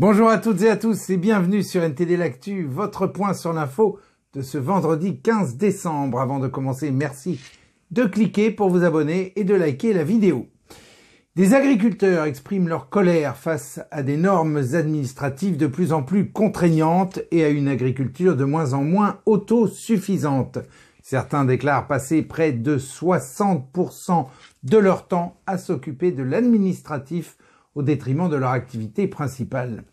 Bonjour à toutes et à tous et bienvenue sur NTD L'Actu, votre point sur l'info de ce vendredi 15 décembre. Avant de commencer, merci de cliquer pour vous abonner et de liker la vidéo. Des agriculteurs expriment leur colère face à des normes administratives de plus en plus contraignantes et à une agriculture de moins en moins autosuffisante. Certains déclarent passer près de 60% de leur temps à s'occuper de l'administratif au détriment de leur activité principale.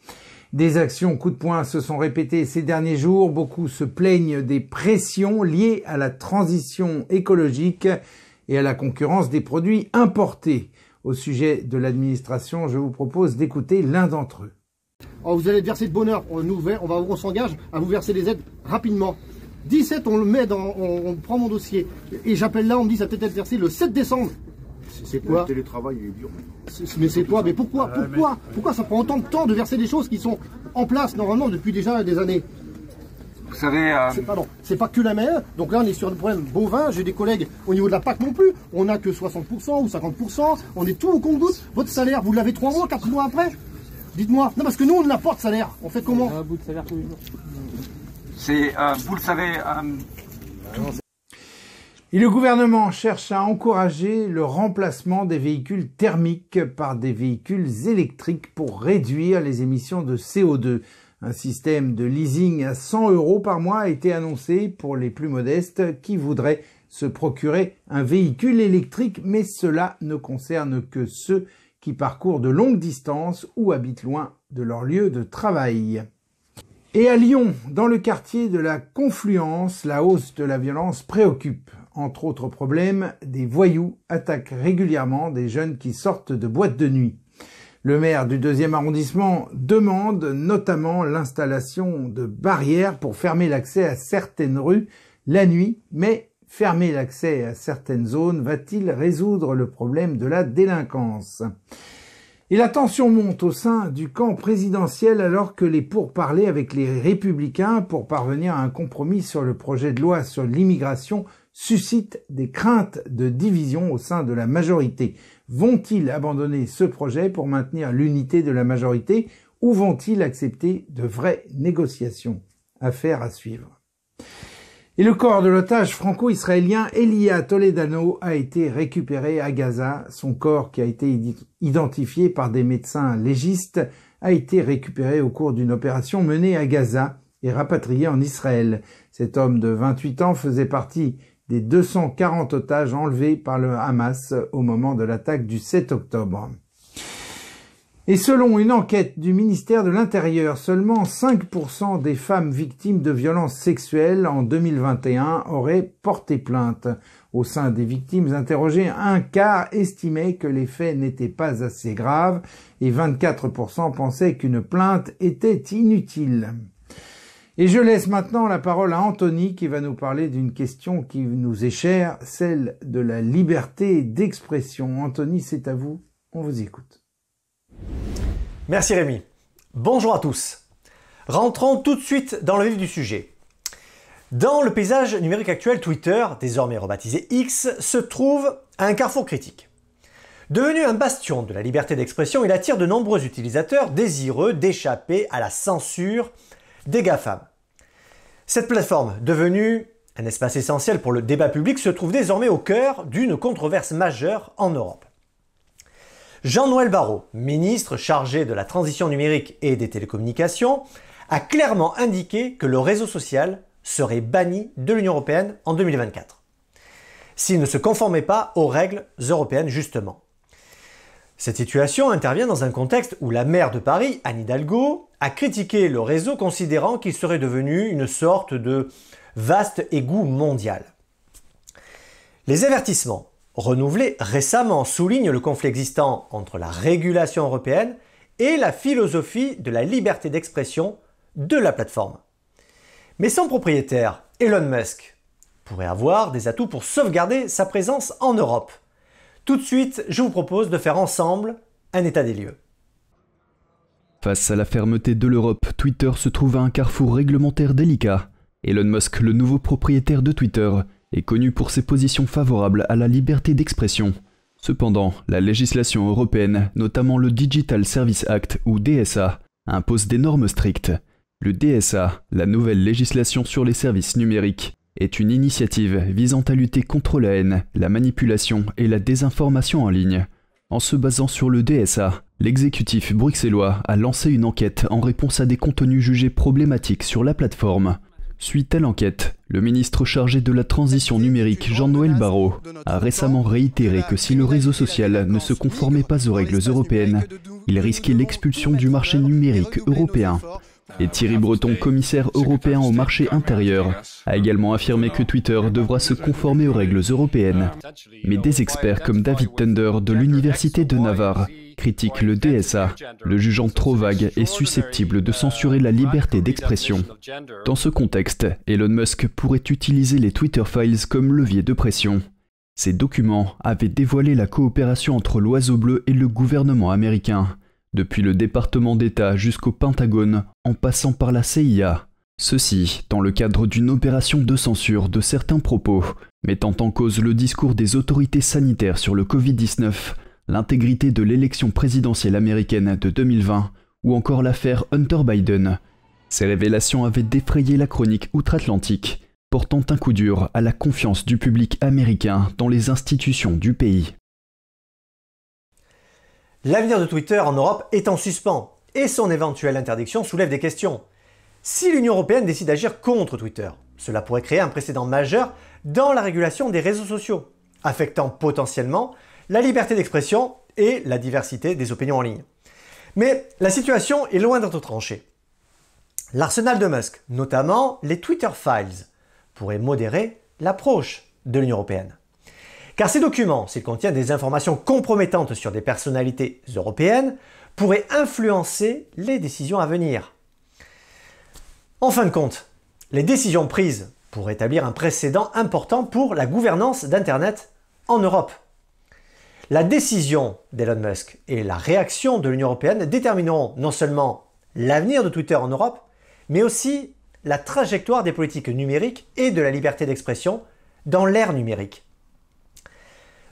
Des actions coup de poing se sont répétées ces derniers jours. Beaucoup se plaignent des pressions liées à la transition écologique et à la concurrence des produits importés. Au sujet de l'administration, je vous propose d'écouter l'un d'entre eux. Alors vous allez verser de bonne heure, on s'engage à vous verser les aides rapidement. 17, on le met on prend mon dossier et j'appelle là, on me dit ça peut être versé le 7 décembre. C'est quoi? Le télétravail il est dur. Mais c'est quoi? Mais pourquoi ça prend autant de temps de verser des choses qui sont en place normalement depuis déjà des années? Vous savez... C'est pas que la mer. Donc là on est sur le problème bovin. J'ai des collègues au niveau de la PAC non plus. On n'a que 60% ou 50%. On est tout au compte-gouttes. Votre salaire, vous l'avez 3 mois, 4 mois après? Dites-moi. Non, parce que nous on n'a pas de salaire. On fait comment? Un bout de salaire tous les jours. C'est, vous le savez... Et le gouvernement cherche à encourager le remplacement des véhicules thermiques par des véhicules électriques pour réduire les émissions de CO2. Un système de leasing à 100 € par mois a été annoncé pour les plus modestes qui voudraient se procurer un véhicule électrique, mais cela ne concerne que ceux qui parcourent de longues distances ou habitent loin de leur lieu de travail. Et à Lyon, dans le quartier de la Confluence, la hausse de la violence préoccupe. Entre autres problèmes, des voyous attaquent régulièrement des jeunes qui sortent de boîtes de nuit. Le maire du 2e arrondissement demande notamment l'installation de barrières pour fermer l'accès à certaines rues la nuit, mais fermer l'accès à certaines zones va-t-il résoudre le problème de la délinquance? Et la tension monte au sein du camp présidentiel alors que les pourparlers avec les Républicains pour parvenir à un compromis sur le projet de loi sur l'immigration suscitent des craintes de division au sein de la majorité. Vont-ils abandonner ce projet pour maintenir l'unité de la majorité ou vont-ils accepter de vraies négociations? Affaire à suivre. Et le corps de l'otage franco-israélien Elia Toledano a été récupéré à Gaza. Son corps, qui a été identifié par des médecins légistes, a été récupéré au cours d'une opération menée à Gaza et rapatrié en Israël. Cet homme de 28 ans faisait partie des 240 otages enlevés par le Hamas au moment de l'attaque du 7 octobre. Et selon une enquête du ministère de l'Intérieur, seulement 5% des femmes victimes de violences sexuelles en 2021 auraient porté plainte. Au sein des victimes interrogées, un quart estimait que les faits n'étaient pas assez graves et 24% pensaient qu'une plainte était inutile. Et je laisse maintenant la parole à Anthony qui va nous parler d'une question qui nous est chère, celle de la liberté d'expression. Anthony, c'est à vous, on vous écoute. Merci Rémi. Bonjour à tous. Rentrons tout de suite dans le vif du sujet. Dans le paysage numérique actuel, Twitter, désormais rebaptisé X, se trouve à un carrefour critique. Devenu un bastion de la liberté d'expression, il attire de nombreux utilisateurs désireux d'échapper à la censure des GAFAM. Cette plateforme, devenue un espace essentiel pour le débat public, se trouve désormais au cœur d'une controverse majeure en Europe. Jean-Noël Barrot, ministre chargé de la transition numérique et des télécommunications, a clairement indiqué que le réseau social serait banni de l'Union européenne en 2024, s'il ne se conformait pas aux règles européennes justement. Cette situation intervient dans un contexte où la maire de Paris, Anne Hidalgo, a critiqué le réseau considérant qu'il serait devenu une sorte de vaste égout mondial. Les avertissements renouvelés récemment soulignent le conflit existant entre la régulation européenne et la philosophie de la liberté d'expression de la plateforme. Mais son propriétaire, Elon Musk, pourrait avoir des atouts pour sauvegarder sa présence en Europe. Tout de suite, je vous propose de faire ensemble un état des lieux. Face à la fermeté de l'Europe, Twitter se trouve à un carrefour réglementaire délicat. Elon Musk, le nouveau propriétaire de Twitter, est connu pour ses positions favorables à la liberté d'expression. Cependant, la législation européenne, notamment le Digital Service Act ou DSA, impose des normes strictes. Le DSA, la nouvelle législation sur les services numériques, est une initiative visant à lutter contre la haine, la manipulation et la désinformation en ligne. En se basant sur le DSA, l'exécutif bruxellois a lancé une enquête en réponse à des contenus jugés problématiques sur la plateforme. Suite à l'enquête, le ministre chargé de la transition numérique Jean-Noël Barrot a récemment réitéré que si le réseau social ne se conformait pas aux règles européennes, il risquait l'expulsion du marché numérique européen. Et Thierry Breton, commissaire européen au marché intérieur, a également affirmé que Twitter devra se conformer aux règles européennes. Mais des experts comme David Thunder de l'Université de Navarre critiquent le DSA, le jugeant trop vague et susceptible de censurer la liberté d'expression. Dans ce contexte, Elon Musk pourrait utiliser les Twitter Files comme levier de pression. Ces documents avaient dévoilé la coopération entre l'Oiseau Bleu et le gouvernement américain, depuis le département d'État jusqu'au Pentagone, en passant par la CIA. Ceci dans le cadre d'une opération de censure de certains propos, mettant en cause le discours des autorités sanitaires sur le Covid-19, l'intégrité de l'élection présidentielle américaine de 2020 ou encore l'affaire Hunter Biden. Ces révélations avaient défrayé la chronique outre-Atlantique, portant un coup dur à la confiance du public américain dans les institutions du pays. L'avenir de Twitter en Europe est en suspens et son éventuelle interdiction soulève des questions. Si l'Union européenne décide d'agir contre Twitter, cela pourrait créer un précédent majeur dans la régulation des réseaux sociaux, affectant potentiellement la liberté d'expression et la diversité des opinions en ligne. Mais la situation est loin d'être tranchée. L'arsenal de Musk, notamment les Twitter Files, pourrait modérer l'approche de l'Union européenne. Car ces documents, s'ils contiennent des informations compromettantes sur des personnalités européennes, pourraient influencer les décisions à venir. En fin de compte, les décisions prises pourraient établir un précédent important pour la gouvernance d'Internet en Europe. La décision d'Elon Musk et la réaction de l'Union européenne détermineront non seulement l'avenir de Twitter en Europe, mais aussi la trajectoire des politiques numériques et de la liberté d'expression dans l'ère numérique.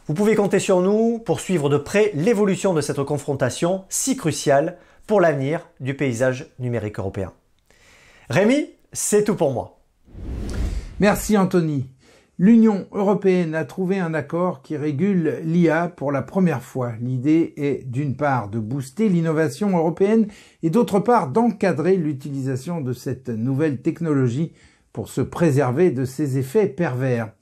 Vous pouvez compter sur nous pour suivre de près l'évolution de cette confrontation si cruciale pour l'avenir du paysage numérique européen. Rémi, c'est tout pour moi. Merci Anthony. L'Union européenne a trouvé un accord qui régule l'IA pour la première fois. L'idée est d'une part de booster l'innovation européenne et d'autre part d'encadrer l'utilisation de cette nouvelle technologie pour se préserver de ses effets pervers.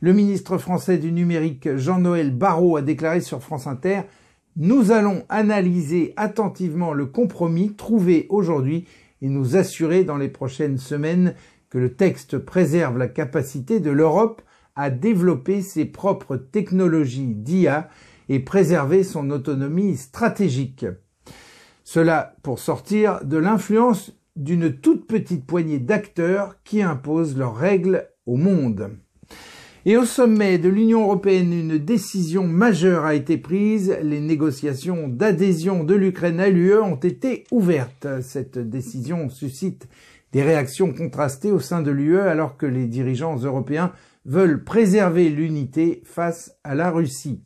Le ministre français du numérique Jean-Noël Barrot a déclaré sur France Inter « Nous allons analyser attentivement le compromis trouvé aujourd'hui et nous assurer dans les prochaines semaines que le texte préserve la capacité de l'Europe à développer ses propres technologies d'IA et préserver son autonomie stratégique. Cela pour sortir de l'influence d'une toute petite poignée d'acteurs qui imposent leurs règles au monde. » Et au sommet de l'Union européenne, une décision majeure a été prise. Les négociations d'adhésion de l'Ukraine à l'UE ont été ouvertes. Cette décision suscite des réactions contrastées au sein de l'UE alors que les dirigeants européens veulent préserver l'unité face à la Russie.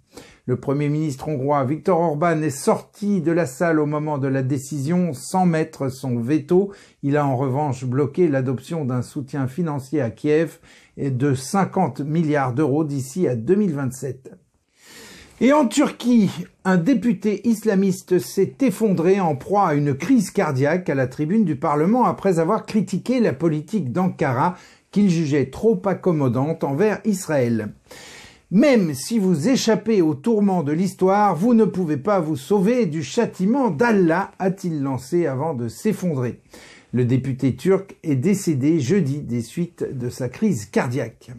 Le Premier ministre hongrois Viktor Orban est sorti de la salle au moment de la décision sans mettre son veto. Il a en revanche bloqué l'adoption d'un soutien financier à Kiev et de 50 milliards d'euros d'ici à 2027. Et en Turquie, un député islamiste s'est effondré en proie à une crise cardiaque à la tribune du Parlement après avoir critiqué la politique d'Ankara qu'il jugeait trop accommodante envers Israël. Même si vous échappez aux tourments de l'histoire, vous ne pouvez pas vous sauver du châtiment d'Allah, a-t-il lancé avant de s'effondrer. Le député turc est décédé jeudi des suites de sa crise cardiaque.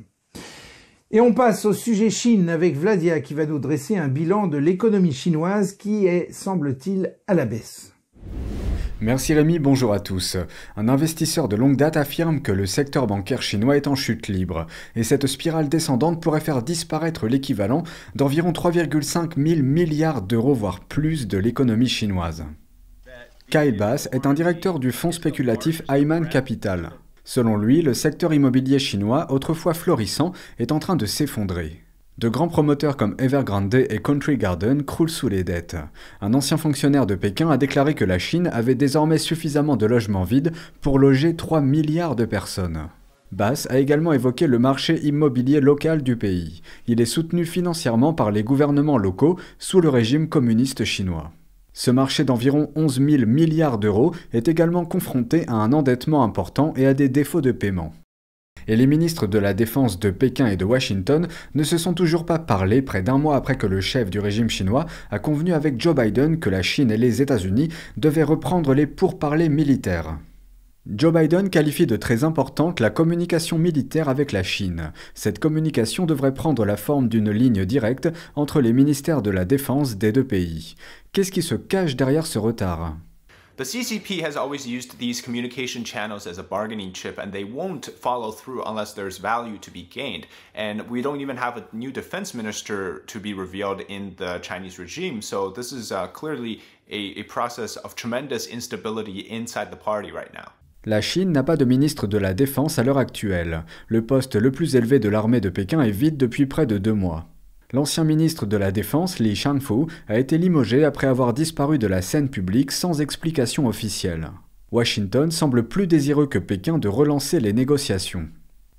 Et on passe au sujet Chine avec Vladia qui va nous dresser un bilan de l'économie chinoise qui est, semble-t-il, à la baisse. Merci Rémi, bonjour à tous. Un investisseur de longue date affirme que le secteur bancaire chinois est en chute libre, et cette spirale descendante pourrait faire disparaître l'équivalent d'environ 3,5 000 milliards d'euros, voire plus, de l'économie chinoise. Kyle Bass est un directeur du fonds spéculatif Haiman Capital. Selon lui, le secteur immobilier chinois, autrefois florissant, est en train de s'effondrer. De grands promoteurs comme Evergrande et Country Garden croulent sous les dettes. Un ancien fonctionnaire de Pékin a déclaré que la Chine avait désormais suffisamment de logements vides pour loger 3 milliards de personnes. Bass a également évoqué le marché immobilier local du pays. Il est soutenu financièrement par les gouvernements locaux sous le régime communiste chinois. Ce marché d'environ 11 000 milliards d'euros est également confronté à un endettement important et à des défauts de paiement. Et les ministres de la Défense de Pékin et de Washington ne se sont toujours pas parlé près d'un mois après que le chef du régime chinois a convenu avec Joe Biden que la Chine et les États-Unis devaient reprendre les pourparlers militaires. Joe Biden qualifie de très importante la communication militaire avec la Chine. Cette communication devrait prendre la forme d'une ligne directe entre les ministères de la Défense des deux pays. Qu'est-ce qui se cache derrière ce retard ? The CCP has always used these communication channels as a bargaining chip, and they won't follow through unless there's value to be gained. And we don't even have a new defense minister to be revealed in the Chinese regime, so this is clearly a process of tremendous instability inside the party right now. La Chine n'a pas de ministre de la Défense à l'heure actuelle. Le poste le plus élevé de l'armée de Pékin est vide depuis près de 2 mois. L'ancien ministre de la Défense, Li Shangfu, a été limogé après avoir disparu de la scène publique sans explication officielle. Washington semble plus désireux que Pékin de relancer les négociations.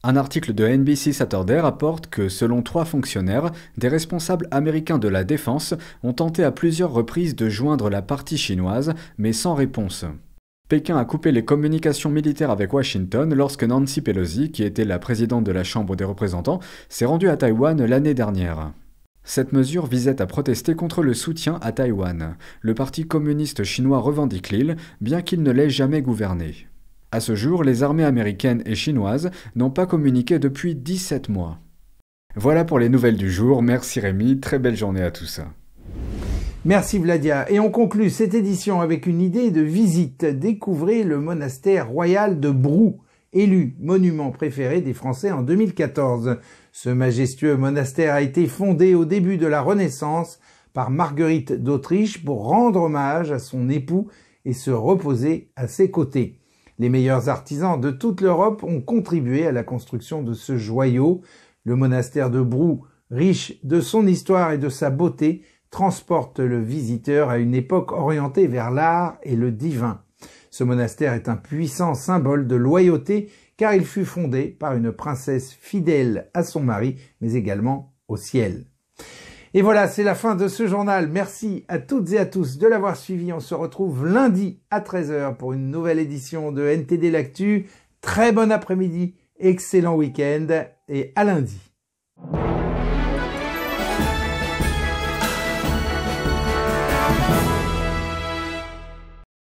Un article de NBC Saturday rapporte que, selon 3 fonctionnaires, des responsables américains de la Défense ont tenté à plusieurs reprises de joindre la partie chinoise, mais sans réponse. Pékin a coupé les communications militaires avec Washington lorsque Nancy Pelosi, qui était la présidente de la Chambre des représentants, s'est rendue à Taïwan l'année dernière. Cette mesure visait à protester contre le soutien à Taïwan. Le Parti communiste chinois revendique l'île, bien qu'il ne l'ait jamais gouvernée. À ce jour, les armées américaines et chinoises n'ont pas communiqué depuis 17 mois. Voilà pour les nouvelles du jour. Merci Rémi, très belle journée à tous. Merci Vladia. Et on conclut cette édition avec une idée de visite. Découvrez le monastère royal de Brou, élu monument préféré des Français en 2014. Ce majestueux monastère a été fondé au début de la Renaissance par Marguerite d'Autriche pour rendre hommage à son époux et se reposer à ses côtés. Les meilleurs artisans de toute l'Europe ont contribué à la construction de ce joyau. Le monastère de Brou, riche de son histoire et de sa beauté, transporte le visiteur à une époque orientée vers l'art et le divin. Ce monastère est un puissant symbole de loyauté car il fut fondé par une princesse fidèle à son mari, mais également au ciel. Et voilà, c'est la fin de ce journal. Merci à toutes et à tous de l'avoir suivi. On se retrouve lundi à 13 h pour une nouvelle édition de NTD l'Actu. Très bon après-midi, excellent week-end et à lundi.